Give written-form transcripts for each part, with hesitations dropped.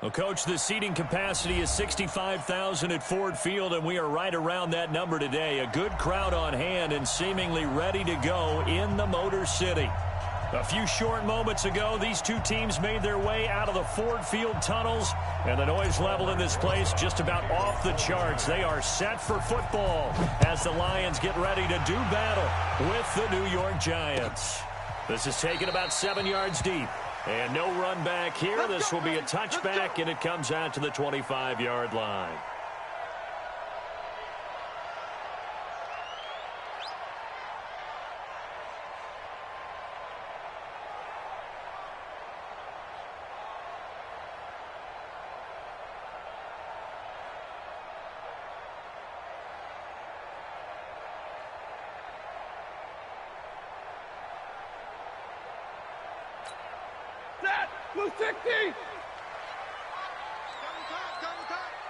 Well, Coach, the seating capacity is 65,000 at Ford Field, and we are right around that number today. A good crowd on hand and seemingly ready to go in the Motor City. A few short moments ago, these two teams made their way out of the Ford Field tunnels, and the noise level in this place just about off the charts. They are set for football as the Lions get ready to do battle with the New York Giants. This is taken about 7 yards deep. And no run back here. This will be a touchback, and it comes out to the 25-yard line. Blue 60!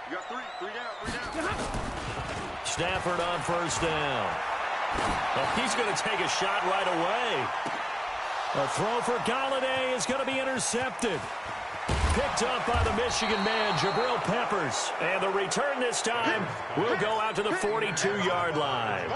You got three down. Stafford on first down. Well, he's going to take a shot right away. A throw for Galladay is going to be intercepted. Picked up by the Michigan man, Jabril Peppers. And the return this time will go out to the 42-yard line.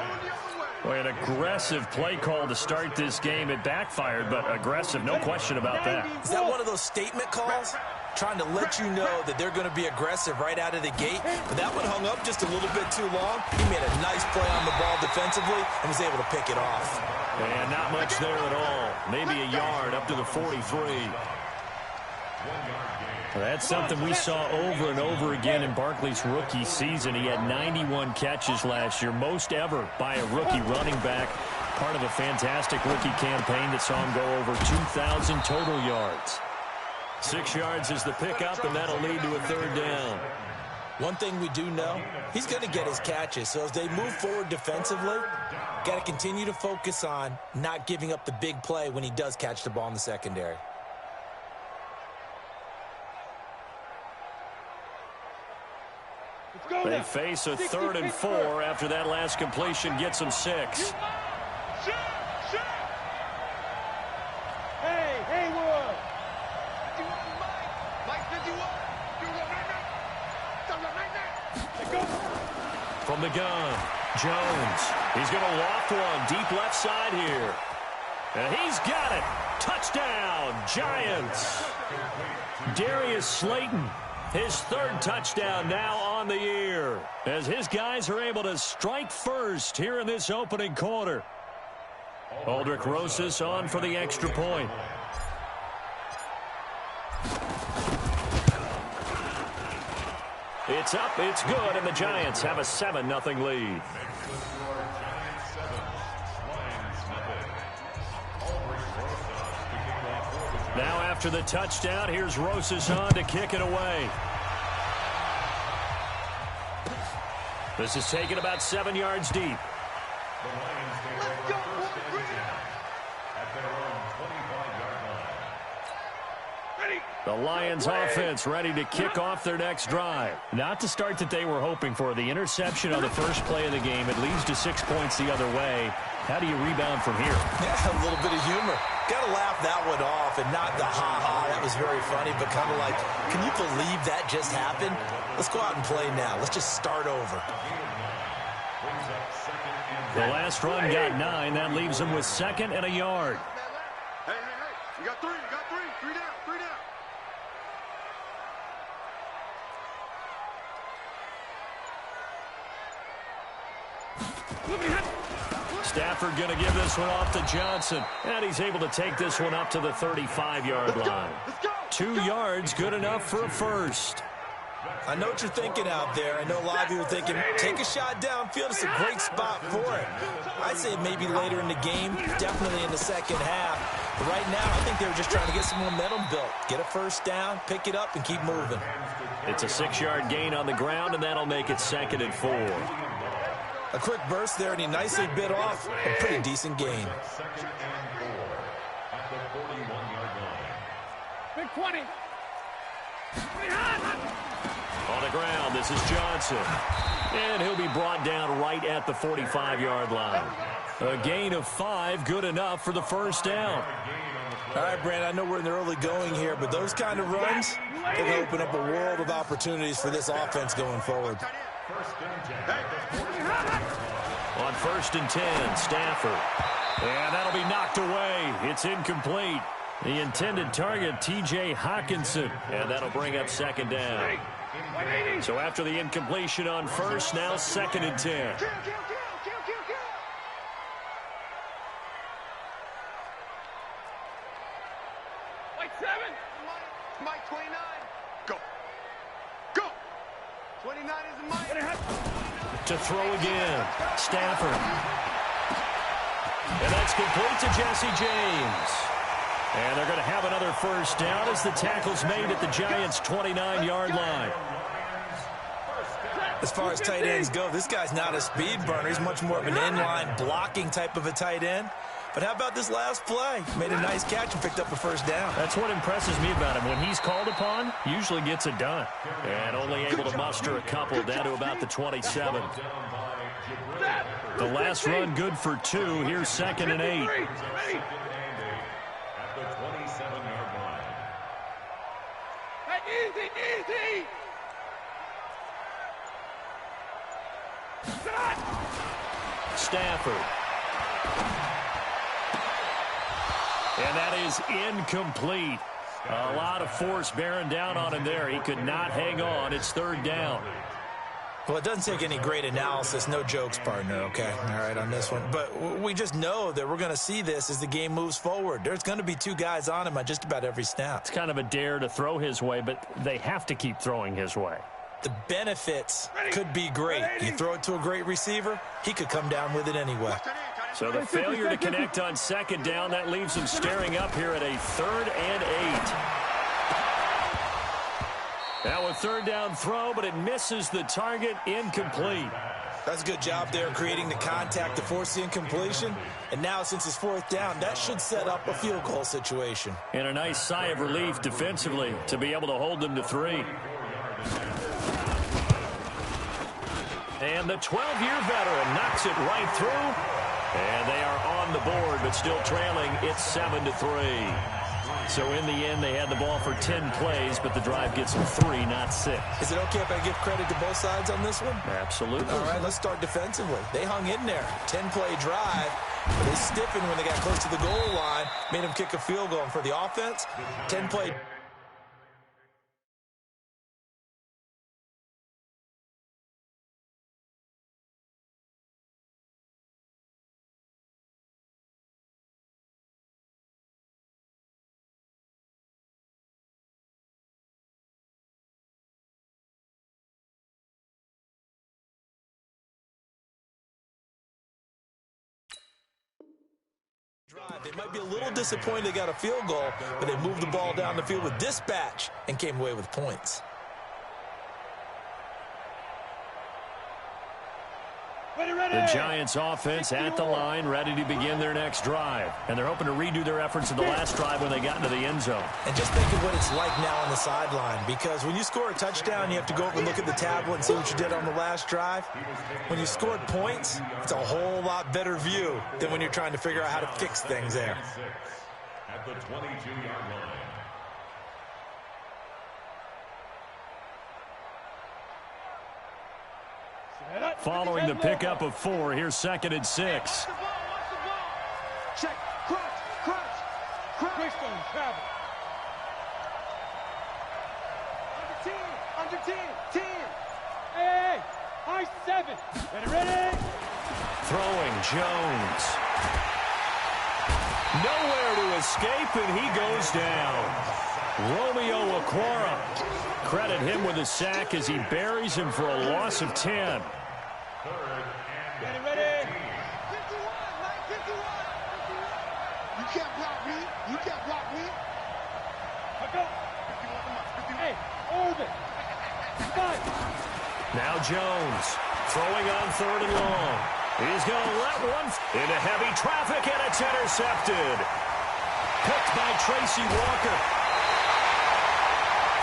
Boy, an aggressive play call to start this game. It backfired, but aggressive, no question about that. Is that one of those statement calls? Trying to let you know that they're going to be aggressive right out of the gate. But that one hung up just a little bit too long. He made a nice play on the ball defensively and was able to pick it off. And not much there at all. Maybe a yard up to the 43. Well, that's something we saw over and over again in Barkley's rookie season. He had 91 catches last year, most ever by a rookie running back. Part of a fantastic rookie campaign that saw him go over 2,000 total yards. 6 yards is the pickup, and that'll lead to a third down. One thing we do know, he's going to get his catches. So as they move forward defensively, got to continue to focus on not giving up the big play when he does catch the ball in the secondary. They face a 3rd and 4 after that last completion gets them 6. Hey, Haywood! From the gun, Jones. He's going to loft one deep left side here. And he's got it. Touchdown, Giants. Darius Slayton. His 3rd touchdown now on the year as his guys are able to strike first here in this opening quarter. Aldrich Rosas on for the extra point. It's up, it's good, and the Giants have a 7-0 lead. Now after the touchdown, here's Rosas on to kick it away. This is taken about 7 yards deep. The Lions offense ready to kick off their next drive. Not the start that they were hoping for. The interception on the first play of the game. It leads to 6 points the other way. How do you rebound from here? Yeah, a little bit of humor. Got to laugh that one off and not the ha-ha. That was very funny, but kind of like, can you believe that just happened? Let's go out and play now. Let's just start over. The last run got 9. That leaves them with 2nd and a yard. Hey. You got three. Three down. Stafford going to give this one off to Johnson. And he's able to take this one up to the 35-yard line. 2 yards, good enough for a first. I know what you're thinking out there. I know a lot of you are thinking, take a shot downfield. It's a great spot for it. I'd say maybe later in the game, definitely in the second half. But right now, I think they were just trying to get some momentum built. Get a first down, pick it up, and keep moving. It's a 6-yard gain on the ground, and that'll make it 2nd and 4. A quick burst there, and he nicely bit off a pretty decent gain. Big 20. On the ground, this is Johnson. And he'll be brought down right at the 45-yard line. A gain of 5, good enough for the first down. All right, Brandon, I know we're in the early going here, but those kind of runs can open up a world of opportunities for this offense going forward. On 1st and 10, Stafford. And that'll be knocked away. It's incomplete. The intended target, T.J. Hawkinson. And that'll bring up 2nd down. So after the incompletion on 1st, now 2nd and 10. Mike 29. Go. Go. 29 is the Mike. To throw again. Stafford. And that's complete to Jesse James. And they're going to have another first down as the tackle's made at the Giants' 29-yard line. As far as tight ends go, this guy's not a speed burner. He's much more of an inline blocking type of a tight end. But how about this last play? Made a nice catch and picked up a first down. That's what impresses me about him. When he's called upon, usually gets it done. And only able to muster a couple down to about the 27. The last run good for 2. Here's 2nd and 8. Easy. Stafford. And that is incomplete. A lot of force bearing down on him there. He could not hang on. It's 3rd down. Well, it doesn't take any great analysis. No jokes, partner, okay? All right, on this one. But we just know that we're going to see this as the game moves forward. There's going to be 2 guys on him on just about every snap. It's kind of a dare to throw his way, but they have to keep throwing his way. The benefits could be great. You throw it to a great receiver, he could come down with it anyway. So the failure to connect on 2nd down, that leaves him staring up here at a 3rd and 8. Now a 3rd down throw, but it misses the target, incomplete. That's a good job there creating the contact to force the incompletion. And now since it's 4th down, that should set up a field goal situation. And a nice sigh of relief defensively to be able to hold them to 3. And the 12-year veteran knocks it right through. And they are on the board, but still trailing. It's 7-3. So in the end, they had the ball for 10 plays, but the drive gets them 3, not 6. Is it okay if I give credit to both sides on this one? Absolutely. All right, let's start defensively. They hung in there. 10-play drive. But they stiffened when they got close to the goal line, made them kick a field goal. And for the offense, 10-play. They might be a little disappointed they got a field goal, but they moved the ball down the field with dispatch and came away with points. The Giants offense at the line, ready to begin their next drive. And they're hoping to redo their efforts in the last drive when they got into the end zone. And just think of what it's like now on the sideline, because when you score a touchdown, you have to go over and look at the tablet and see what you did on the last drive. When you scored points, it's a whole lot better view than when you're trying to figure out how to fix things there. At the 22-yard line. Following the pickup of 4, here's 2nd and 6. Check. Crunch. Quick stone. Travel. Under 10. 10. Hey. High 7. Ready. Throwing Jones. Nowhere to escape, and he goes down. Romeo Okwara. Credit him with a sack as he buries him for a loss of 10. Ready. 51, Mike, 51. You can't block me. Go. Hey, Orban. 5. Now Jones throwing on 3rd and long. He's going to let one into heavy traffic, and it's intercepted. Picked by Tracy Walker.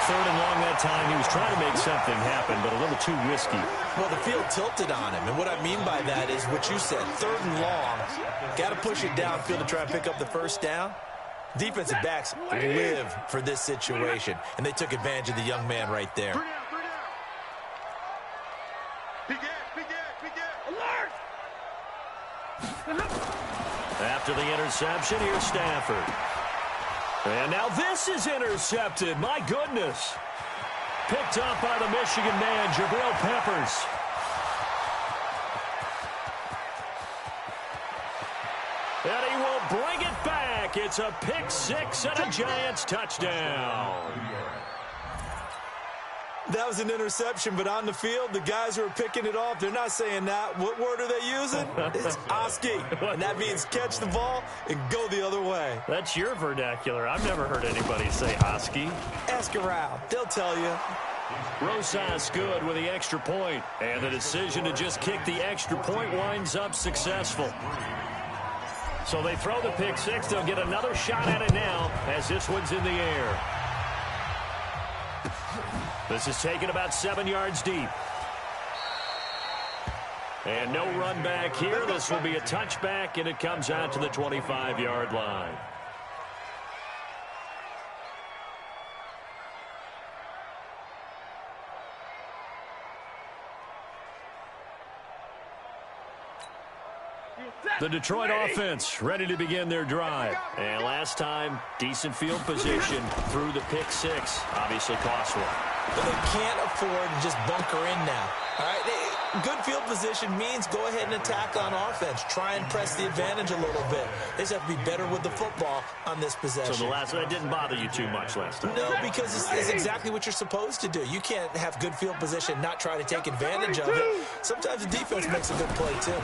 3rd and long that time. He was trying to make something happen, but a little too risky. Well, the field tilted on him, and what I mean by that is what you said, 3rd and long. Got to push it downfield to try and pick up the first down. Defensive backs live for this situation, and they took advantage of the young man right there. Alert! After the interception, here's Stafford. And now this is intercepted. My goodness. Picked up by the Michigan man, Jabril Peppers. And he will bring it back. It's a pick six and a Giants touchdown. That was an interception, but on the field, the guys who are picking it off, they're not saying that. What word are they using? It's Oski, and that means catch the ball and go the other way. That's your vernacular. I've never heard anybody say Oski. Ask around. They'll tell you. Rosas good with the extra point, and the decision to just kick the extra point winds up successful. So they throw the pick six. They'll get another shot at it now as this one's in the air. This is taken about 7 yards deep. And no run back here. This will be a touchback, and it comes out to the 25-yard line. The Detroit offense ready to begin their drive. And last time, decent field position through the pick six. Obviously cost one. But they can't afford to just bunker in now. All right, good field position means go ahead and attack on offense. Try and press the advantage a little bit. They just have to be better with the football on this possession. So the last one didn't bother you too much last time? No, because it's exactly what you're supposed to do. You can't have good field position, not try to take advantage of it. Sometimes the defense makes a good play, too.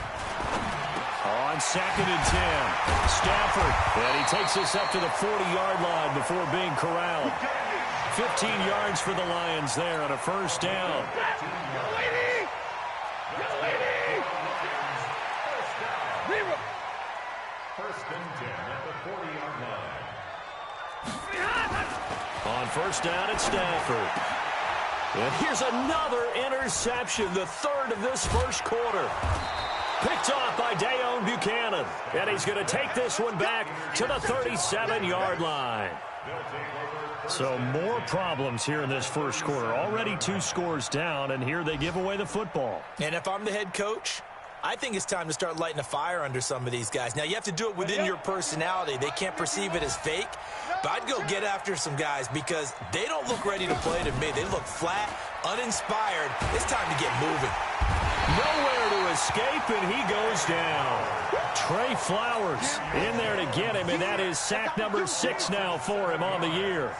On 2nd and 10, Stafford, and he takes us up to the 40-yard line before being corralled. 15 yards for the Lions there on a first down. First and 10 at the 40-yard line. On first down, it's Stafford. And here's another interception, the 3rd of this first quarter. Picked off by Dayon Buchanan. And he's going to take this one back to the 37-yard line. So more problems here in this first quarter. Already 2 scores down, and here they give away the football. And if I'm the head coach, I think it's time to start lighting a fire under some of these guys. Now, you have to do it within your personality. They can't perceive it as fake. But I'd go get after some guys because they don't look ready to play to me. They look flat, uninspired. It's time to get moving. Nowhere to escape, and he goes down. Trey Flowers in there to get him, and that is sack number 6 now for him on the year.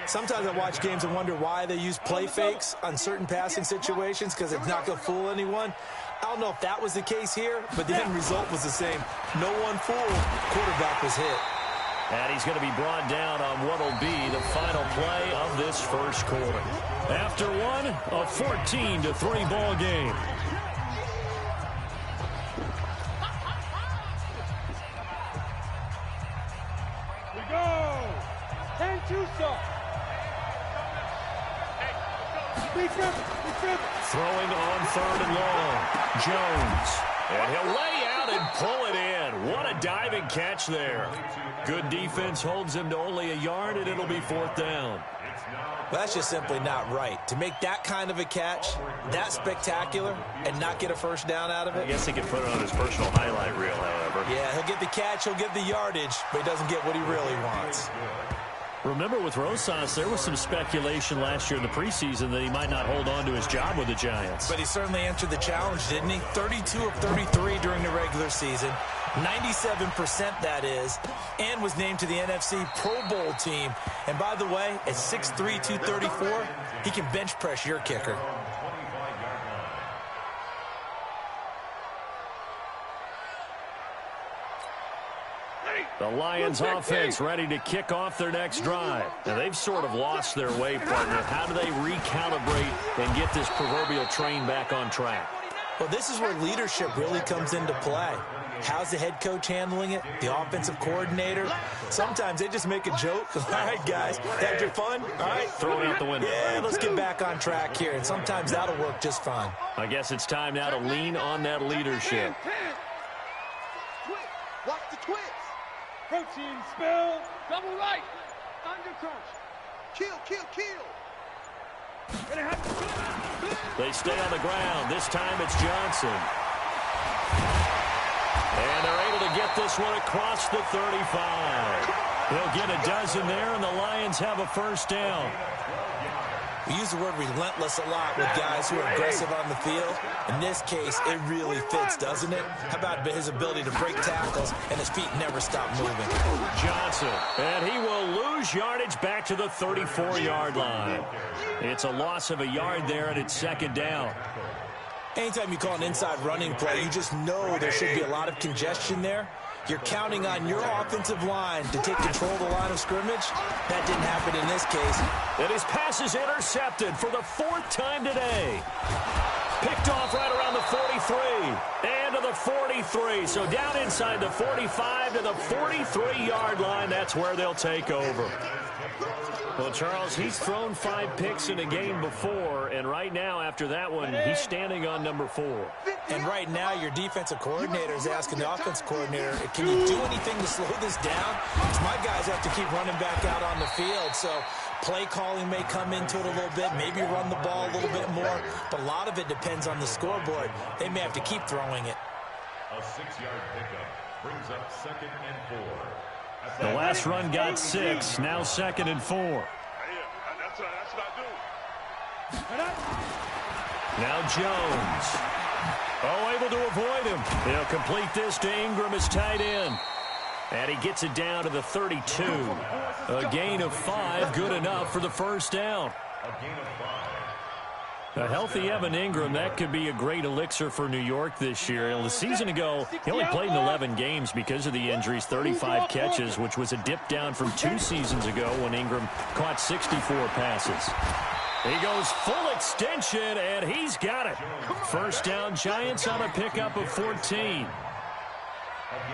Sometimes I watch games and wonder why they use play fakes on certain passing situations because it's not going to fool anyone. I don't know if that was the case here, but the end result was the same. No one fooled. Quarterback was hit. And he's going to be brought down on what will be the final play of this first quarter. After one, a 14-3 ball game. We go! 10-2 stop. Throwing on 3rd and long. Jones. And he'll lay out and pull it in. What a diving catch there. Good defense holds him to only a yard, and it'll be 4th down. Well, that's just simply not right. To make that kind of a catch, that spectacular, and not get a first down out of it. I guess he could put it on his personal highlight reel, however. Yeah, he'll get the catch, he'll get the yardage, but he doesn't get what he really wants. Remember, with Rosas, there was some speculation last year in the preseason that he might not hold on to his job with the Giants. But he certainly answered the challenge, didn't he? 32 of 33 during the regular season. 97% that is, and was named to the NFC Pro Bowl team. And by the way, at 6'3", 234, he can bench press your kicker. The Lions offense ready to kick off their next drive. Now, they've sort of lost their way, partner. How do they recalibrate and get this proverbial train back on track? Well, this is where leadership really comes into play. How's the head coach handling it? The offensive coordinator? Sometimes they just make a joke. All right, guys, had your fun? All right. Throw it out the window. Yeah, let's get back on track here. And sometimes that'll work just fine. I guess it's time now to lean on that leadership. Watch the twist. Protein spill. Double right. Under crunch. Kill, kill, kill. They stay on the ground. This time it's Johnson. And they're able to get this one across the 35. They'll get a dozen there, and the Lions have a first down. We use the word relentless a lot with guys who are aggressive on the field. In this case, it really fits, doesn't it? How about his ability to break tackles, and his feet never stop moving? Johnson, and he will lose yardage back to the 34-yard line. It's a loss of a yard there, and it's second down. Anytime you call an inside running play, you just know there should be a lot of congestion there. You're counting on your offensive line to take control of the line of scrimmage. That didn't happen in this case. And his pass is intercepted for the fourth time today. Picked off right around the 43 and to the 43. So down inside the 45 to the 43-yard line. That's where they'll take over. Well, Charles, he's thrown 5 picks in a game before, and right now, after that one, he's standing on number 4. And right now, your defensive coordinator is asking the offensive coordinator, can you do anything to slow this down? Because my guys have to keep running back out on the field, so play calling may come into it a little bit, maybe run the ball a little bit more, but a lot of it depends on the scoreboard. They may have to keep throwing it. A 6-yard pickup brings up 2nd and 4. The last run got 6, now 2nd and 4. That's what I do. Now Jones. Oh, able to avoid him. He'll complete this to Ingram as tight end. And he gets it down to the 32. A gain of 5, good enough for the first down. A gain of 5. A healthy Evan Ingram, that could be a great elixir for New York this year. The season ago, he only played in 11 games because of the injuries, 35 catches, which was a dip down from 2 seasons ago when Ingram caught 64 passes. He goes full extension, and he's got it. First down, Giants on a pickup of 14.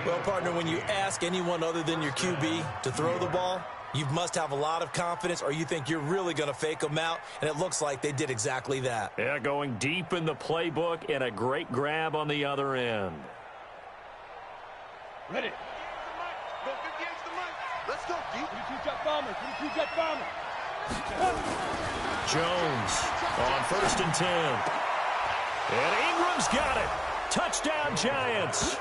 Well, partner, when you ask anyone other than your QB to throw the ball, you must have a lot of confidence, or you think you're really going to fake them out, and it looks like they did exactly that. Yeah, going deep in the playbook, and a great grab on the other end. Ready. Let's go deep. 22 jet bomber. 22 jet bomber. Jones on 1st and 10. And Ingram's got it. Touchdown, Giants.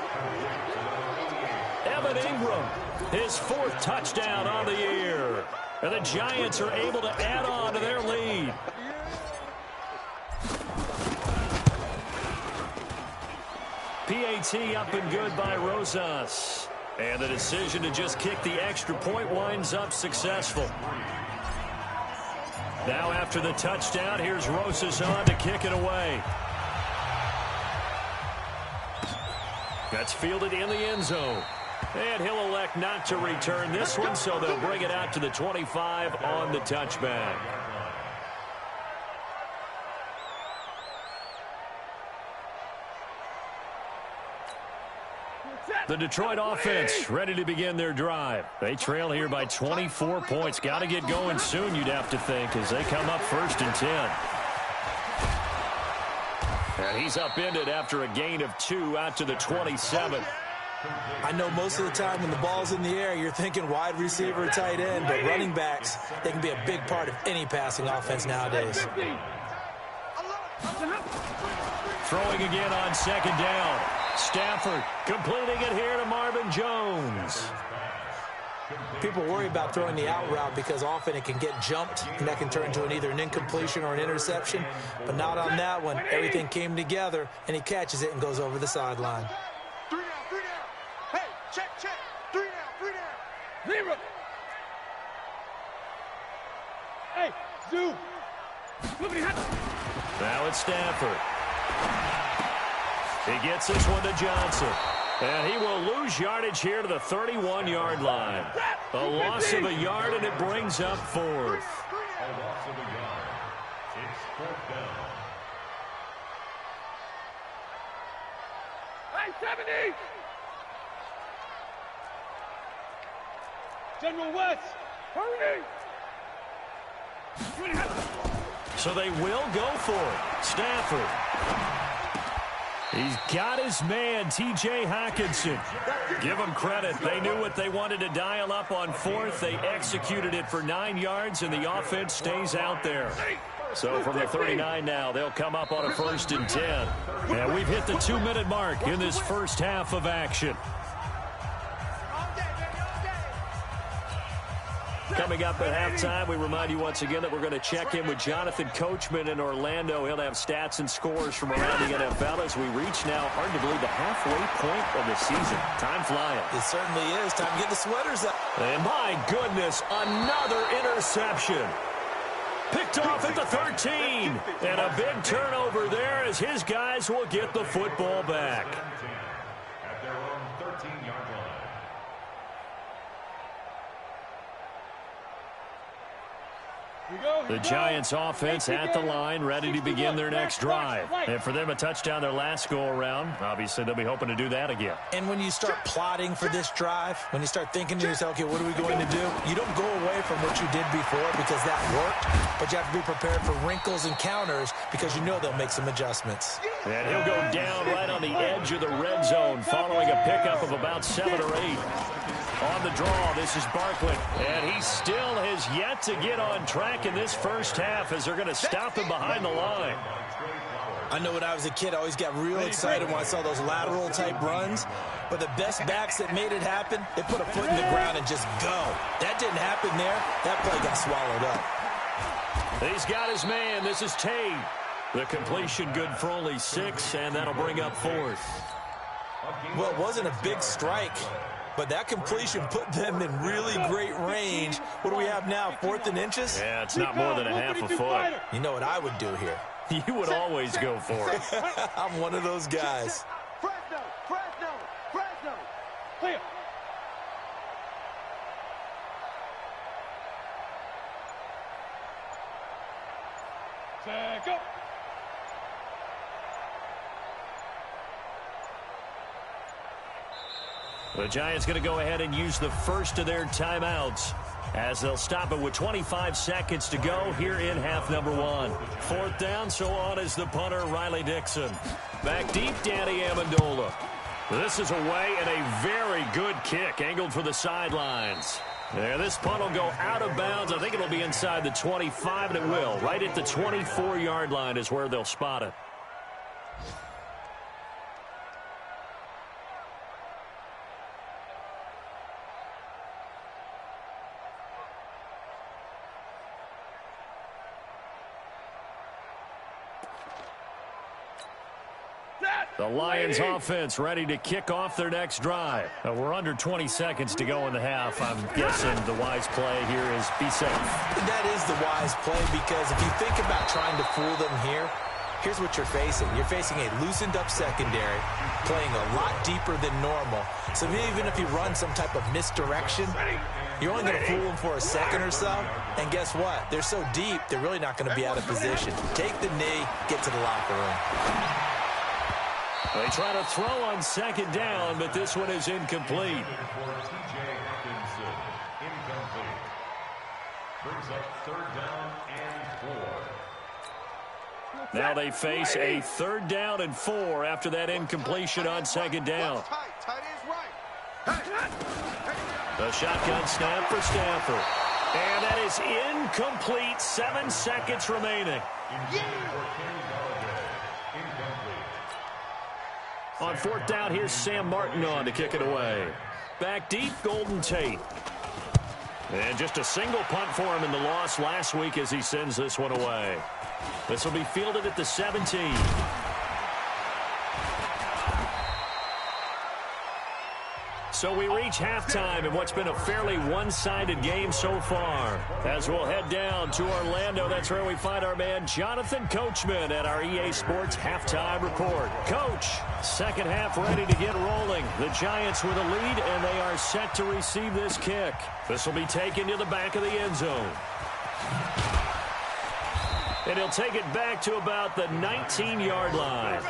Evan Ingram, his 4th touchdown on the year. And the Giants are able to add on to their lead. PAT up and good by Rosas. And the decision to just kick the extra point winds up successful. Now after the touchdown, here's Rosas on to kick it away. That's fielded in the end zone. And he'll elect not to return this one, so they'll bring it out to the 25 on the touchback. The Detroit offense ready to begin their drive. They trail here by 24 points. Got to get going soon, you'd have to think, as they come up 1st and 10. And he's upended after a gain of 2 out to the 27. I know most of the time when the ball's in the air, you're thinking wide receiver, tight end, but running backs, they can be a big part of any passing offense nowadays. Throwing again on 2nd down. Stafford completing it here to Marvin Jones. People worry about throwing the out route because often it can get jumped, and that can turn into either an incompletion or an interception, but not on that one. Everything came together, and he catches it and goes over the sideline. 3 down, 3 down. Hey, check. 3 down, 3 down. Zero. Hey, Zoo. Now it's Stafford. He gets this one to Johnson. And he will lose yardage here to the 31-yard line. A loss of a yard, and it brings up 4th. A loss of a yard. It's 4th down. 70! General West, hurry! So they will go for it. Stafford. He's got his man, T.J. Hockenson. Give them credit. They knew what they wanted to dial up on fourth. They executed it for 9 yards, and the offense stays out there. So from the 39 now, they'll come up on a 1st and 10. And we've hit the 2-minute mark in this first half of action. Coming up at halftime, we remind you once again that we're going to check in with Jonathan Coachman in Orlando. He'll have stats and scores from around the NFL as we reach now, hard to believe, the halfway point of the season. Time flying. It certainly is. Time to get the sweaters up. And my goodness, another interception. Picked off at the 13. And a big turnover there as his guys will get the football back. At their own 13-yard line. The Giants offense at the line, ready to begin their next drive. And for them, a touchdown their last go-around. Obviously, they'll be hoping to do that again. And when you start plotting for this drive, when you start thinking to yourself, okay, what are we going to do? You don't go away from what you did before because that worked, but you have to be prepared for wrinkles and counters because you know they'll make some adjustments. And he'll go down right on the edge of the red zone following a pickup of about 7 or 8. On the draw, this is Barkley. And he still has yet to get on track in this first half as they're going to stop him behind the line. I know when I was a kid, I always got real excited when I saw those lateral-type runs. But the best backs that made it happen, they put a foot in the ground and just go. That didn't happen there. That play got swallowed up. He's got his man. This is xTaB. The completion good for only 6, and that'll bring up 4th. Well, it wasn't a big strike, but that completion put them in really great range. What do we have now, 4th and inches? Yeah, it's not more than a half a foot. You know what I would do here? You would always go for it. I'm one of those guys. Fresno, Fresno, Fresno. Clear. Set, go. The Giants going to go ahead and use the first of their timeouts as they'll stop it with 25 seconds to go here in half number 1. 4th down, so on is the punter, Riley Dixon. Back deep, Danny Amendola. This is away and a very good kick, angled for the sidelines. There, this punt will go out of bounds. I think it'll be inside the 25, and it will. Right at the 24-yard line is where they'll spot it. The Lions offense ready to kick off their next drive. We're under 20 seconds to go in the half. I'm guessing the wise play here is be safe. That is the wise play because if you think about trying to fool them here, here's what you're facing. You're facing a loosened up secondary, playing a lot deeper than normal. So even if you run some type of misdirection, you're only going to fool them for a second or so. And guess what? They're so deep, they're really not going to be out of position. Take the knee, get to the locker room. They try to throw on 2nd down, but this one is incomplete. Brings up 3rd down and 4. Now they face a 3rd down and 4 after that incompletion on 2nd down. The shotgun snap for Stafford. And that is incomplete. 7 seconds remaining. On 4th down, here's Sam Martin on to kick it away. Back deep, Golden Tate. And just a single punt for him in the loss last week as he sends this one away. This will be fielded at the 17. So we reach halftime in what's been a fairly one-sided game so far. As we'll head down to Orlando, that's where we find our man Jonathan Coachman at our EA Sports Halftime Report. Coach, second half ready to get rolling. The Giants with a lead, and they are set to receive this kick. This will be taken to the back of the end zone. And he'll take it back to about the 19-yard line.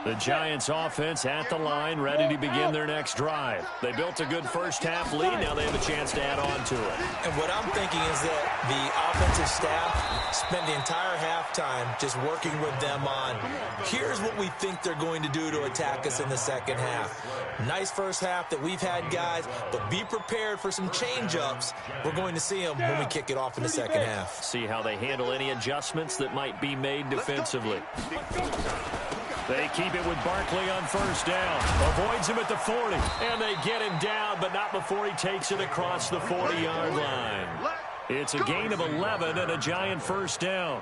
The Giants offense at the line, ready to begin their next drive. They built a good first-half lead. Now they have a chance to add on to it. And what I'm thinking is that the offensive staff spent the entire halftime just working with them on, here's what we think they're going to do to attack us in the second half. Nice first half that we've had, guys, but be prepared for some change-ups. We're going to see them when we kick it off in the second half. See how they handle any adjustments that might be made defensively. They keep it with Barkley on first down. Avoids him at the 40. And they get him down, but not before he takes it across the 40-yard line. It's a gain of 11 and a Giant first down.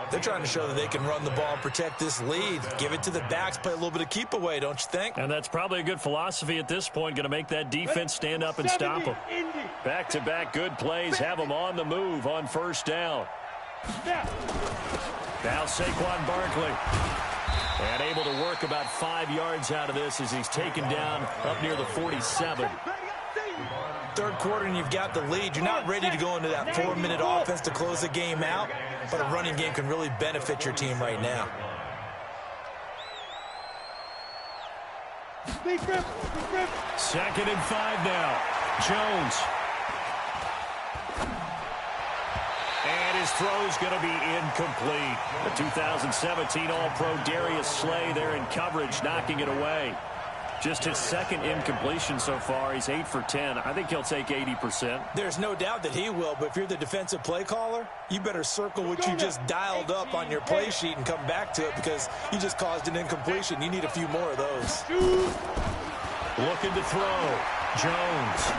They're trying to show that they can run the ball and protect this lead. Give it to the backs, play a little bit of keep away, don't you think? And that's probably a good philosophy at this point. Going to make that defense stand up and stop them. Back-to-back good plays have them on the move on first down. Now Saquon Barkley. And able to work about 5 yards out of this as he's taken down up near the 47. Third quarter and you've got the lead. You're not ready to go into that 4-minute offense to close the game out, but a running game can really benefit your team right now. Second and 5 now. Jones. And his throw's going to be incomplete. The 2017 All-Pro Darius Slay there in coverage, knocking it away. Just his second incompletion so far. He's 8 for 10. I think he'll take 80%. There's no doubt that he will, but if you're the defensive play caller, you better circle what you just dialed up on your play sheet and come back to it because you just caused an incompletion. You need a few more of those. Looking to throw. Jones.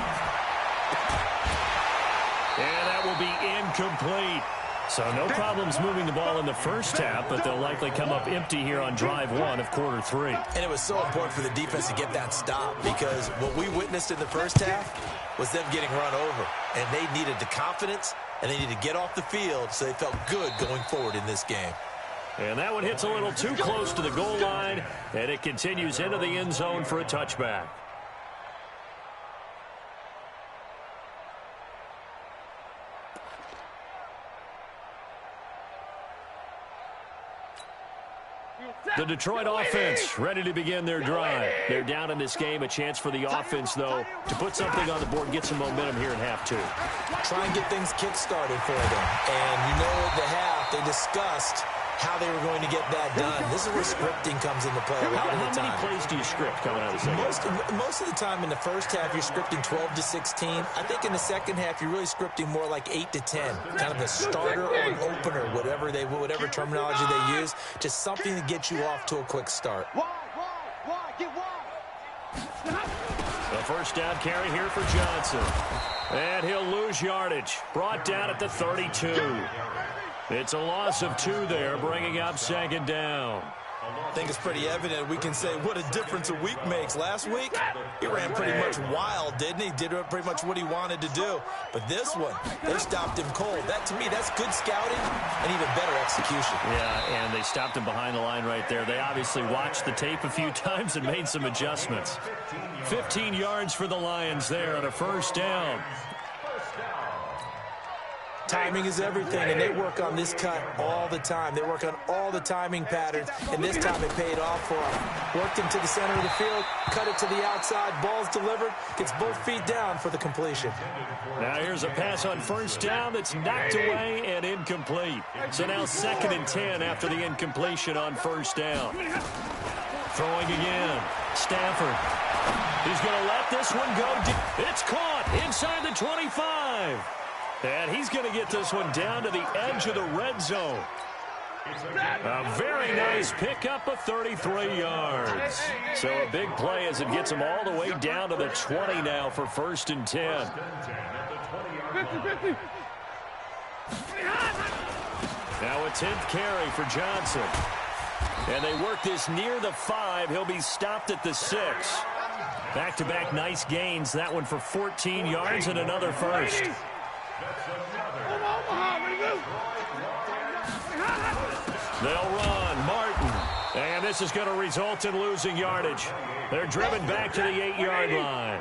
And that will be incomplete. So no problems moving the ball in the first half, but they'll likely come up empty here on drive 1 of quarter 3. And it was so important for the defense to get that stop because what we witnessed in the first half was them getting run over. And they needed the confidence, and they needed to get off the field so they felt good going forward in this game. And that one hits a little too close to the goal line, and it continues into the end zone for a touchback. The Detroit offense ready to begin their drive. They're down in this game. A chance for the offense, though, to put something on the board, get some momentum here in half 2. Try and get things kick-started for them. And you know at the half, they discussed how they were going to get that done. This is where scripting comes into play a lot of the time. How many plays do you script coming out of the second? Most of the time in the first half, you're scripting 12 to 16. I think in the second half, you're really scripting more like 8 to 10. Kind of a starter or an opener, whatever terminology they use. Just something to get you off to a quick start. Get wide. The first down carry here for Johnson. And he'll lose yardage. Brought down at the 32. It's a loss of 2 there, bringing up second down. I think it's pretty evident we can say what a difference a week makes. Last week, he ran pretty much wild, didn't he? Did pretty much what he wanted to do. But this one, they stopped him cold. That, to me, that's good scouting and even better execution. Yeah, and they stopped him behind the line right there. They obviously watched the tape a few times and made some adjustments. 15 yards for the Lions there on a first down. Timing is everything, and they work on this cut all the time. They work on all the timing patterns, and this time it paid off for them. Worked him to the center of the field, cut it to the outside, ball's delivered, gets both feet down for the completion. Now here's a pass on first down that's knocked away and incomplete. So now 2nd and 10 after the incompletion on first down. Throwing again. Stafford. He's going to let this one go deep. It's caught inside the 25. And he's going to get this one down to the edge of the red zone. A very nice pickup of 33 yards. So a big play as it gets him all the way down to the 20 now for 1st and 10. Now a 10th carry for Johnson. And they work this near the 5. He'll be stopped at the 6. Back-to-back nice gains. That one for 14 yards and another first. They'll run. Martin. And this is going to result in losing yardage. They're driven back to the 8-yard line.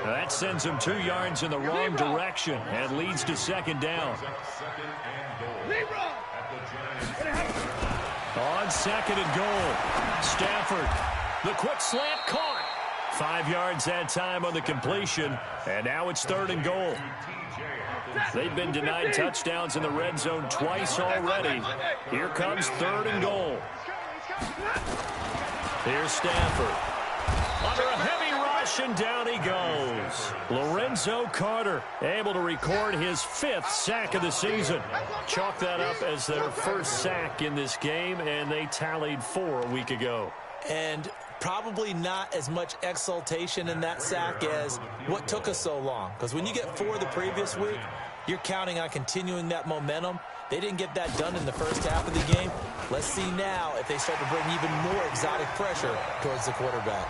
That sends them 2 yards in the wrong direction and leads to second down. On second and goal, Stafford. The quick slant caught. 5 yards that time on the completion, and now it's third and goal. They've been denied touchdowns in the red zone twice already. Here comes third and goal. Here's Stafford. Under a heavy rush, and down he goes. Lorenzo Carter able to record his 5th sack of the season. Chalk that up as their first sack in this game, and they tallied 4 a week ago. And probably not as much exultation in that sack as what took us so long. Because when you get 4 the previous week, you're counting on continuing that momentum. They didn't get that done in the first half of the game. Let's see now if they start to bring even more exotic pressure towards the quarterback.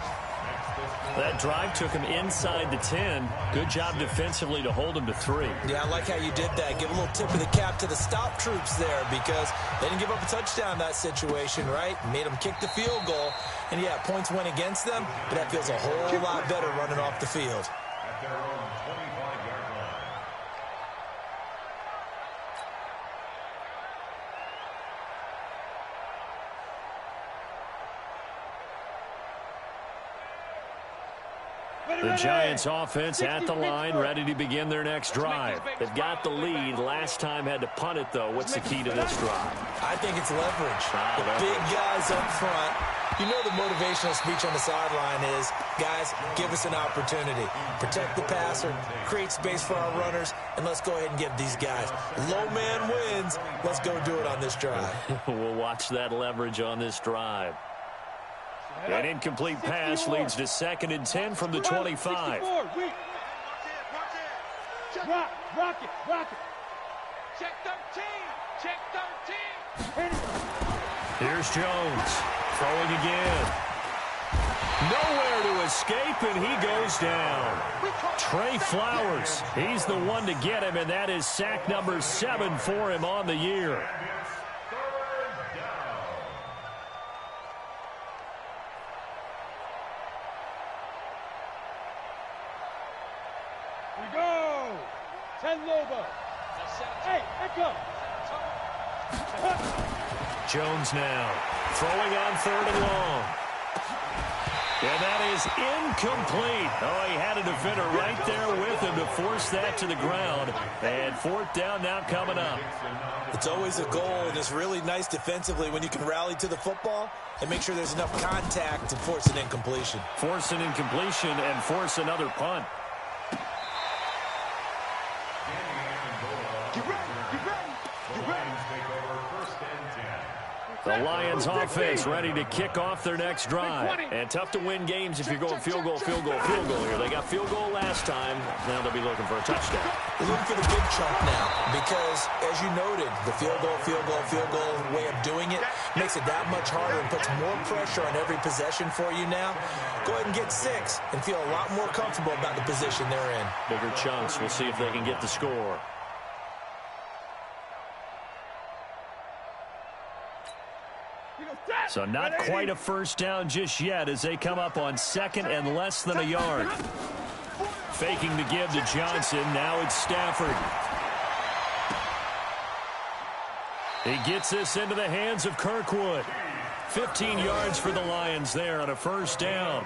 That drive took him inside the 10. Good job defensively to hold him to 3. Yeah, I like how you did that. Give a little tip of the cap to the stop troops there because they didn't give up a touchdown in that situation, right? Made them kick the field goal. And, yeah, points went against them, but that feels a whole lot better running off the field. At their own 25-yard line. The Giants offense at the line, ready to begin their next drive. They've got the lead. Last time had to punt it, though. What's the key to this drive? I think it's leverage. The big guys up front. You know the motivational speech on the sideline is, guys, give us an opportunity. Protect the passer, create space for our runners, and let's go ahead and give these guys. Low man wins. Let's go do it on this drive. We'll watch that leverage on this drive. An incomplete pass leads to 2nd and 10 from the 25. Rock it. Check 13. Here's Jones. Throwing again. Nowhere to escape, and he goes down. Trey Flowers, he's the one to get him, and that is sack number 7 for him on the year. We go. 10 Lobo. Hey, echo. Jones now throwing on 3rd and long. And that is incomplete. Oh, he had a defender right there with him to force that to the ground. And 4th down now coming up. It's always a goal, and it's really nice defensively when you can rally to the football and make sure there's enough contact to force an incompletion. Force an incompletion and force another punt. The Lions offense ready to kick off their next drive. And tough to win games if you're going field goal here. They got field goal last time. Now they'll be looking for a touchdown. They're looking for the big chunk now because, as you noted, the field goal way of doing it makes it that much harder and puts more pressure on every possession for you now. Go ahead and get 6 and feel a lot more comfortable about the position they're in. Bigger chunks. We'll see if they can get the score. So not quite a first down just yet as they come up on 2nd and less than a yard. Faking to give to Johnson. Now it's Stafford. He gets this into the hands of Kirkwood. 15 yards for the Lions there on a first down.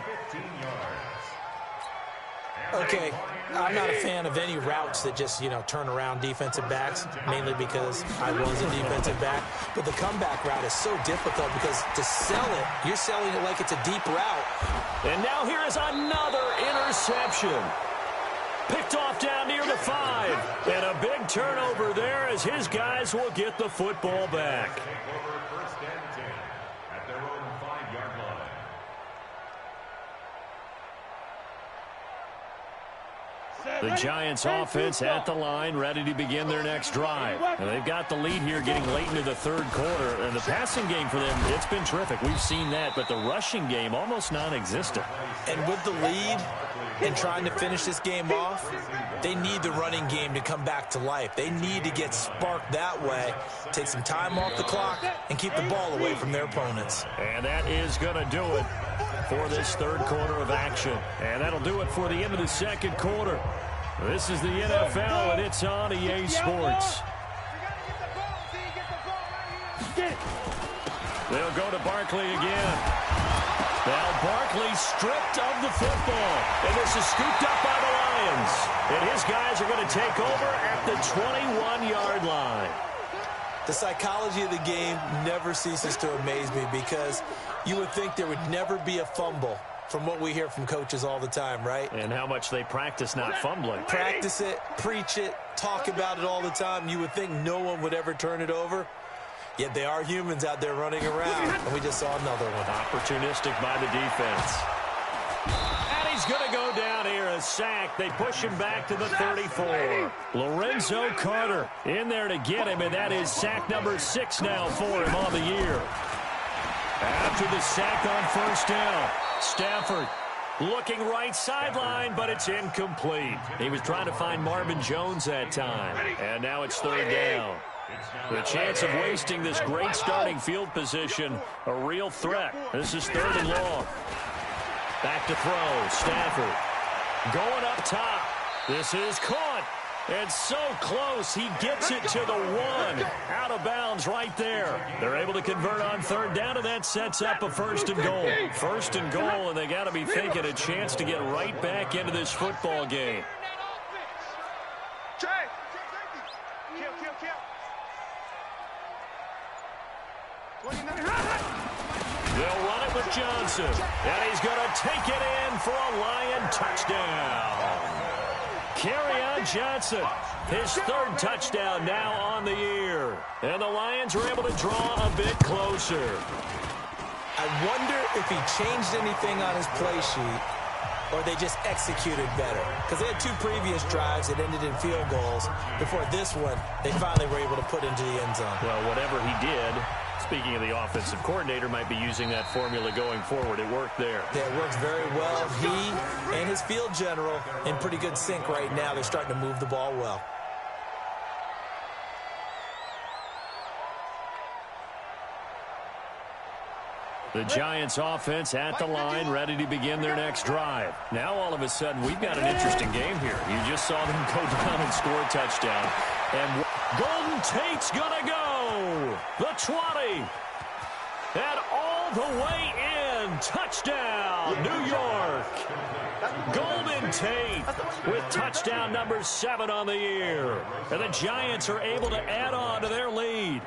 Okay, I'm not a fan of any routes that just, turn around defensive backs, mainly because I was a defensive back. But the comeback route is so difficult because to sell it, you're selling it like it's a deep route. And now here is another interception. Picked off down near the 5. And a big turnover there as his guys will get the football back. The Giants offense at the line, ready to begin their next drive. And they've got the lead here getting late into the 3rd quarter. And the passing game for them, it's been terrific. We've seen that, but the rushing game almost non-existent. And with the lead and trying to finish this game off, they need the running game to come back to life. They need to get sparked that way, take some time off the clock, and keep the ball away from their opponents. And that is going to do it for this 3rd quarter of action. And that'll do it for the end of the 2nd quarter. This is the NFL, and it's on EA Sports. They'll go to Barkley again. Now Barkley stripped of the football. And this is scooped up by the Lions. And his guys are going to take over at the 21-yard line. The psychology of the game never ceases to amaze me because you would think there would never be a fumble from what we hear from coaches all the time, right? And how much they practice not fumbling. Practice it, preach it, talk about it all the time. You would think no one would ever turn it over. Yet they are humans out there running around, and we just saw another one. Opportunistic by the defense. And he's going to go down here, a sack. They push him back to the 34. Lorenzo Carter in there to get him, and that is sack number 6 now for him on the year. After the sack on first down, Stafford looking right sideline, but it's incomplete. He was trying to find Marvin Jones that time, and now it's third down. The chance of wasting this great starting field position, a real threat. This is third and long. Back to throw, Stafford going up top. This is caught. And so close, he gets it to the 1. Out of bounds right there. They're able to convert on third down, and that sets up a first and goal. First and goal, and they got to be thinking a chance to get right back into this football game. They'll run it with Johnson, and he's going to take it in for a Lion touchdown. Kerryon Johnson, his third touchdown now on the year. And the Lions are able to draw a bit closer. I wonder if he changed anything on his play sheet or they just executed better. Because they had 2 previous drives that ended in field goals. Before this one, they finally were able to put into the end zone. Well, whatever he did, speaking of the offensive coordinator, might be using that formula going forward. It worked there. Yeah, it works very well. He and his field general in pretty good sync right now. They're starting to move the ball well. The Giants offense at the line, ready to begin their next drive. Now all of a sudden, we've got an interesting game here. You just saw them go down and score a touchdown. And Golden Tate's going to go. The 20. And all the way in. Touchdown, New York. Golden Tate with touchdown number 7 on the year. And the Giants are able to add on to their lead.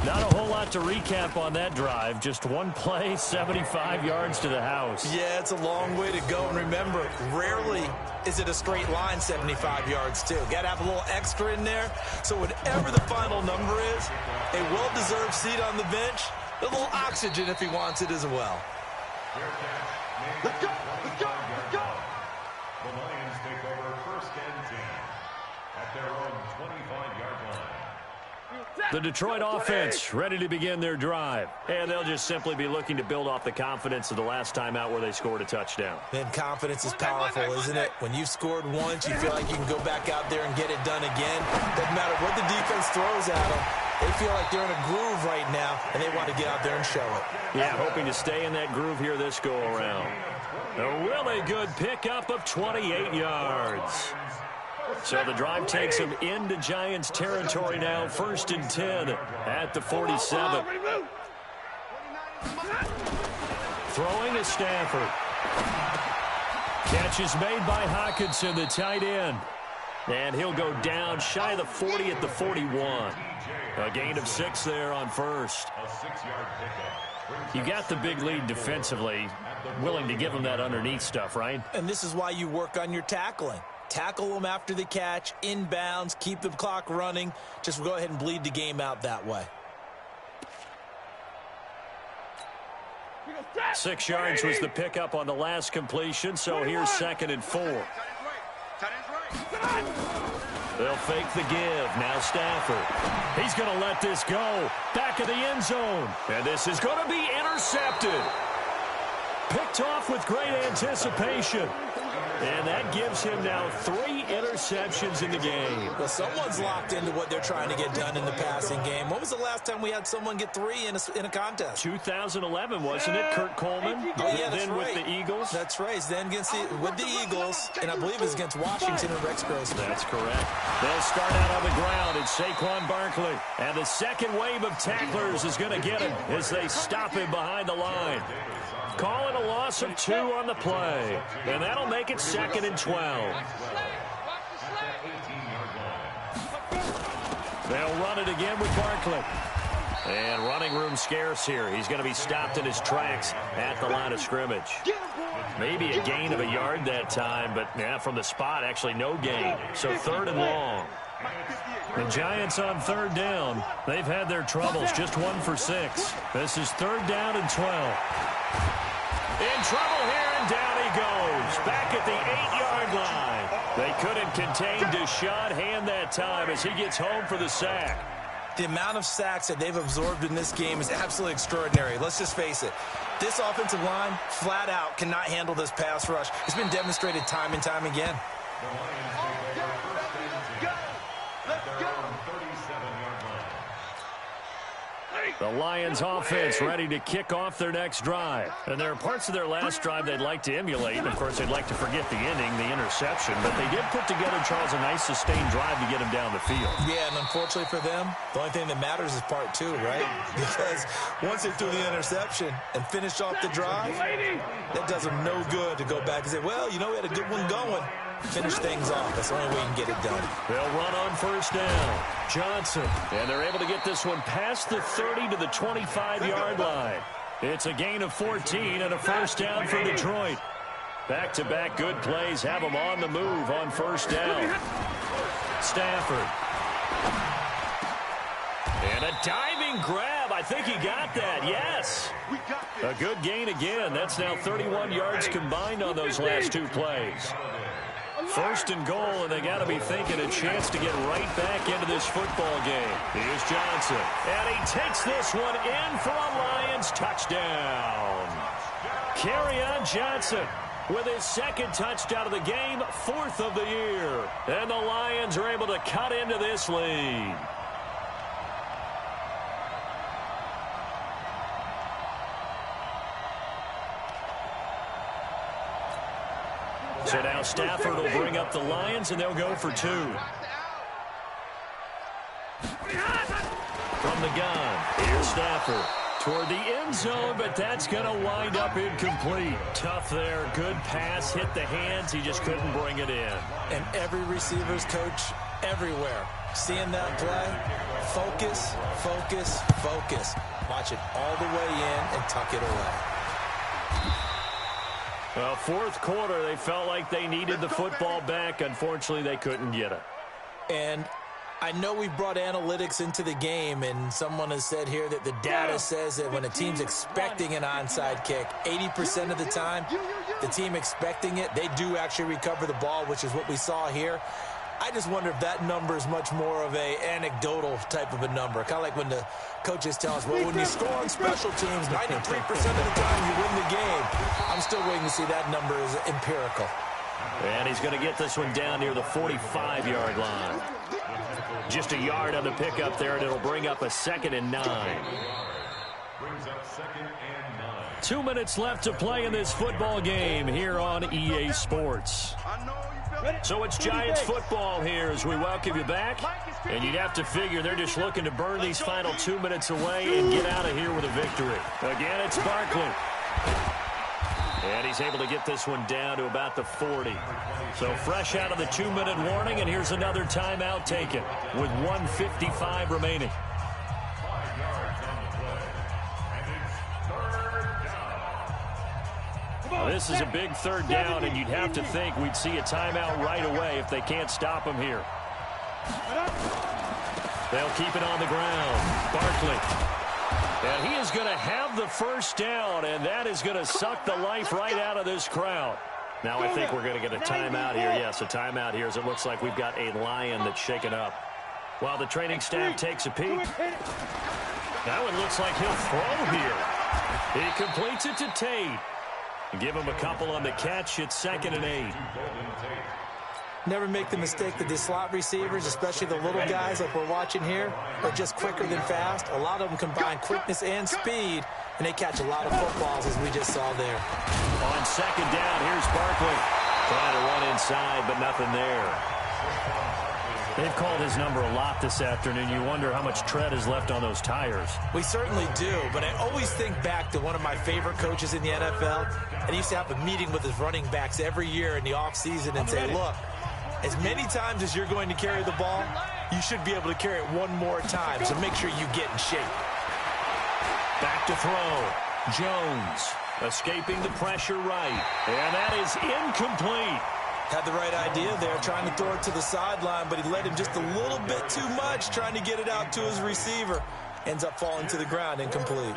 Not a whole lot to recap on that drive. Just one play, 75 yards to the house. Yeah, it's a long way to go. And remember, rarely is it a straight line 75 yards, too. Got to have a little extra in there. So whatever the final number is, a well-deserved seat on the bench, a little oxygen if he wants it as well. Let's go! Let's go! Let's go! The Lions take over first and 10 at their own 25-yard line. The Detroit offense ready to begin their drive. And they'll just simply be looking to build off the confidence of the last time out where they scored a touchdown. Man, confidence is powerful, isn't it? When you've scored once, you feel like you can go back out there and get it done again. Doesn't matter what the defense throws at them. They feel like they're in a groove right now, and they want to get out there and show it. Yeah, hoping to stay in that groove here this go-around. A really good pickup of 28 yards. So the drive takes him into Giants territory now. First and 10 at the 47. Throwing to Stafford. Catch is made by Hockenson, the tight end. And he'll go down shy of the 40 at the 41. A gain of 6 there on first. You got the big lead defensively. Willing to give him that underneath stuff, right? And this is why you work on your tackling. Tackle them after the catch, inbounds, keep the clock running. Just go ahead and bleed the game out that way. 6 yards was the pickup on the last completion, so here's 2nd and 4. They'll fake the give. Now Stafford. He's going to let this go. Back of the end zone. And this is going to be intercepted. Picked off with great anticipation. And that gives him now 3 interceptions in the game. Well, someone's locked into what they're trying to get done in the passing game. When was the last time we had someone get 3 in a contest? 2011, wasn't it? Kurt Coleman. Oh, yeah, that's then right. With the Eagles. That's right. Then with the Eagles, and I believe it was against Washington and Rex Grossman. That's correct. They'll start out on the ground. It's Saquon Barkley. And the second wave of tacklers is going to get him as they stop him behind the line. Call it a loss of 2 on the play. And that'll make it 2nd and 12. They'll run it again with Barkley. And running room scarce here. He's going to be stopped in his tracks at the line of scrimmage. Maybe a gain of a yard that time, but from the spot, actually no gain. So 3rd and long. The Giants on 3rd down. They've had their troubles, just 1 for 6. This is 3rd down and 12. In trouble here, and down he goes. Back at the 8-yard line. They couldn't contain Deshaun Hand that time as he gets home for the sack. The amount of sacks that they've absorbed in this game is absolutely extraordinary. Let's just face it. This offensive line, flat out, cannot handle this pass rush. It's been demonstrated time and time again. The Lions offense ready to kick off their next drive. And there are parts of their last drive they'd like to emulate. Of course, they'd like to forget the ending, the interception. But they did put together, Charles, a nice sustained drive to get him down the field. Yeah, and unfortunately for them, the only thing that matters is part 2, right? Because once they threw the interception and finished off the drive, that does them no good to go back and say, well, we had a good one going. Finish things off. That's the only way you can get it done. They'll run on 1st down. Johnson. And they're able to get this one past the 30 to the 25-yard line. It's a gain of 14 and a 1st down for Detroit. Back-to-back good plays have them on the move on 1st down. Stafford. And a diving grab. I think he got that. Yes. A good gain again. That's now 31 yards combined on those last 2 plays. 1st and goal, and they got to be thinking a chance to get right back into this football game. Here's Johnson, and he takes this one in for a Lions touchdown. Kerryon Johnson with his 2nd touchdown of the game, 4th of the year. And the Lions are able to cut into this lead. So now Stafford will bring up the Lions, and they'll go for 2. From the gun, here's Stafford toward the end zone, but that's going to wind up incomplete. Tough there. Good pass, hit the hands. He just couldn't bring it in. And every receiver's coach everywhere, seeing that play, focus, focus, focus. Watch it all the way in and tuck it away. Well, 4th quarter, they felt like they needed the football back. Unfortunately, they couldn't get it. And I know we brought analytics into the game, and someone has said here that the data says that when a team's expecting an onside kick, 80% of the time, the team expecting it, they do actually recover the ball, which is what we saw here. I just wonder if that number is much more of a anecdotal type of a number. Kind of like when the coaches tell us, well, when you score on special teams, 93% of the time you win the game. I'm still waiting to see that number is empirical. And he's going to get this one down near the 45-yard line. Just a yard on the pickup there, and it'll bring up a 2nd and 9. Brings up 2nd and 9. 2 minutes left to play in this football game here on EA Sports. So it's Giants football here as we welcome you back. And you'd have to figure they're just looking to burn these final 2 minutes away and get out of here with a victory. Again, it's Barkley. And he's able to get this one down to about the 40. So fresh out of the 2-minute warning, and here's another timeout taken with 1:55 remaining. 5 yards on the play. And it's 3rd down. This is a big 3rd down, and you'd have to think we'd see a timeout right away if they can't stop him here. They'll keep it on the ground. Barkley. And he is going to have the 1st down, and that is going to suck the life right out of this crowd. Now I think we're going to get a timeout here. Yes, a timeout here as it looks like we've got a Lion that's shaken up. While the training staff takes a peek. That one looks like he'll throw here. He completes it to Tate. Give him a couple on the catch. It's 2nd and 8. Never make the mistake that the slot receivers, especially the little guys like we're watching here, are just quicker than fast. A lot of them combine quickness and speed, and they catch a lot of footballs, as we just saw there. On 2nd down, here's Barkley. Trying to run inside, but nothing there. They've called his number a lot this afternoon. You wonder how much tread is left on those tires. We certainly do, but I always think back to one of my favorite coaches in the NFL, and he used to have a meeting with his running backs every year in the offseason and say, look, as many times as you're going to carry the ball, you should be able to carry it one more time, so make sure you get in shape. Back to throw. Jones escaping the pressure right, and that is incomplete. Had the right idea there, trying to throw it to the sideline, but he led him just a little bit too much, trying to get it out to his receiver. Ends up falling to the ground, incomplete.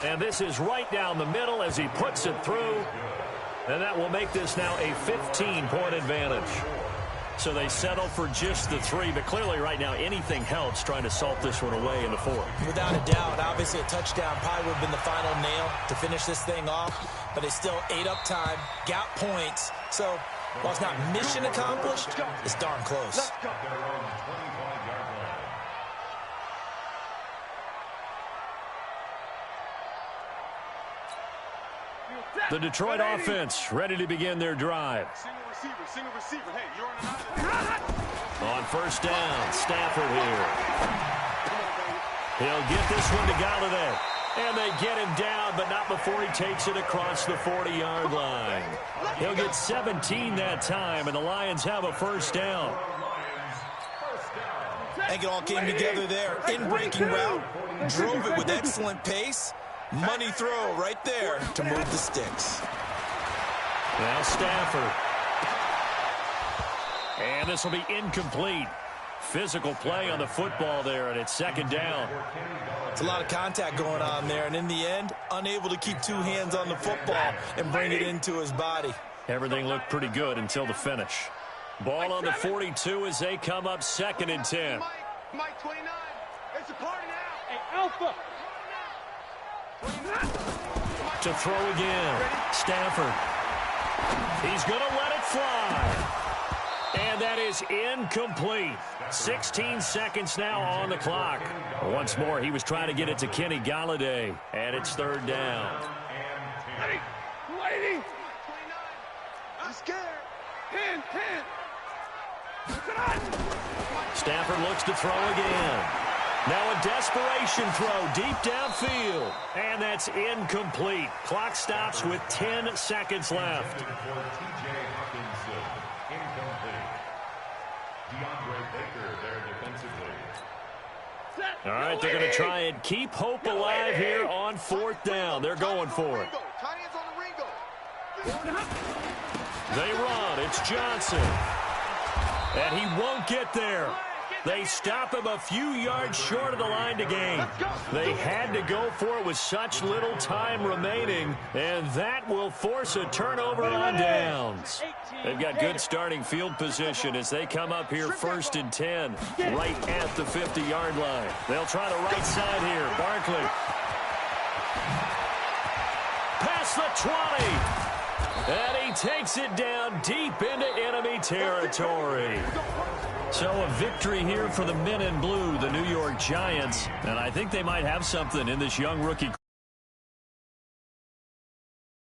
And this is right down the middle as he puts it through. And that will make this now a 15-point advantage. So they settle for just the 3, but clearly right now anything helps trying to salt this one away in the 4th. Without a doubt, obviously a touchdown probably would have been the final nail to finish this thing off, but they still ate up time, got points. So while it's not mission accomplished, it's darn close. The Detroit offense ready to begin their drive. Single receiver. Hey, you're on On 1st down, Stafford here. He'll get this one to Galladay. And they get him down, but not before he takes it across the 40-yard line. He'll get 17 that time, and the Lions have a 1st down. I think it all came together there. In-breaking route, drove it with excellent pace. Money throw right there to move the sticks. Now Stafford. And this will be incomplete. Physical play on the football there, and it's 2nd down. It's a lot of contact going on there, and in the end, unable to keep 2 hands on the football and bring it into his body. Everything looked pretty good until the finish. Ball on the 42 as they come up 2nd and 10. Mike 29. It's a party now. Hey, Alpha. To throw again. Stafford. He's going to let it fly. And that is incomplete. 16 seconds now on the clock. Once more, he was trying to get it to Kenny Galladay. And it's 3rd down. Lady. I'm scared. 10. Stafford looks to throw again. Now a desperation throw deep downfield. And that's incomplete. Clock stops with 10 seconds left. All right, they're going to try and keep hope alive here on 4th down. They're going for it. They run. It's Johnson. And he won't get there. They stop him a few yards short of the line to gain. They had to go for it with such little time remaining, and that will force a turnover on downs. They've got good starting field position as they come up here 1st and 10, right at the 50-yard line. They'll try the right side here. Barkley. Past the 20. And he takes it down deep into enemy territory. So a victory here for the men in blue, the New York Giants. And I think they might have something in this young rookie